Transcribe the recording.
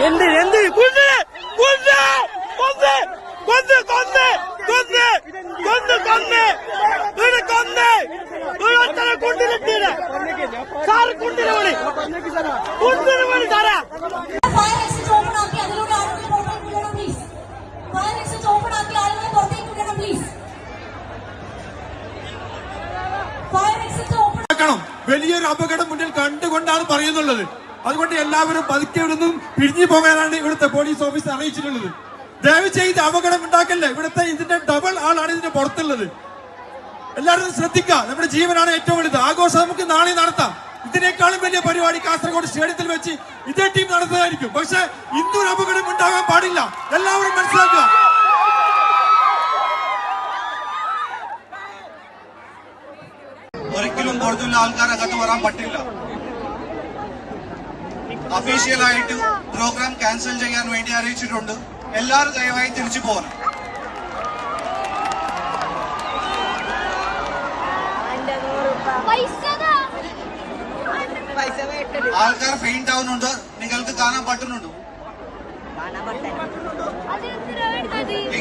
എന്ത് കൊന്ന് കൊന്ന് കൊന്ന് കൊന്ന് കൊന്ന് കൊന്ന് കൊന്ന് കൊന്ന് കൊന്ന് കൊന്ന് കൊണ്ടിരുത്തില്ല സാറ് കൊണ്ടിര മണി കൊണ്ടിര മണി സാറാ വലിയൊരു അപകടം മുന്നിൽ കണ്ടുകൊണ്ടാണ് പറയുന്നുള്ളത്. അതുകൊണ്ട് എല്ലാവരും പതുക്കെ ഇവിടുന്നും പിരിഞ്ഞു പോകാനാണ് ഇവിടുത്തെ പോലീസ് ഓഫീസർ അറിയിച്ചിട്ടുള്ളത്. ദയവ് ചെയ്ത് അപകടം ഉണ്ടാക്കല്ലേ. ഇവിടുത്തെ ഇതിന്റെ ഡബിൾ ആളാണ് ഇതിന്റെ പുറത്തുള്ളത്. എല്ലാവരും ശ്രദ്ധിക്കുക. നമ്മുടെ ജീവനാണ് ഏറ്റവും വലുത്. ആഘോഷം നമുക്ക് നാളെ നടത്താം. ഇതിനേക്കാളും വലിയ പരിപാടി കാസർഗോഡ് സ്റ്റേഡിയത്തിൽ വെച്ച് ഇതേ ടീം നടത്തുന്നതായിരിക്കും. പക്ഷെ ഇന്നൊരു അപകടം ഉണ്ടാകാൻ പാടില്ല. എല്ലാവരും മനസ്സിലാക്കുക. ഒരിക്കലും പുറത്തുള്ള ആൾക്കാർ അകത്ത് വരാൻ പറ്റില്ല. ഒഫീഷ്യലായിട്ട് പ്രോഗ്രാം ക്യാൻസൽ ചെയ്യാൻ വേണ്ടി അറിയിച്ചിട്ടുണ്ട്. എല്ലാവരും ദയവായി തിരിച്ചു പോകണം. ആൾക്കാർ ഫെയിന്റ് ആവുന്നുണ്ട്. നിങ്ങൾക്ക് കാണാൻ പറ്റുന്നുണ്ടോ?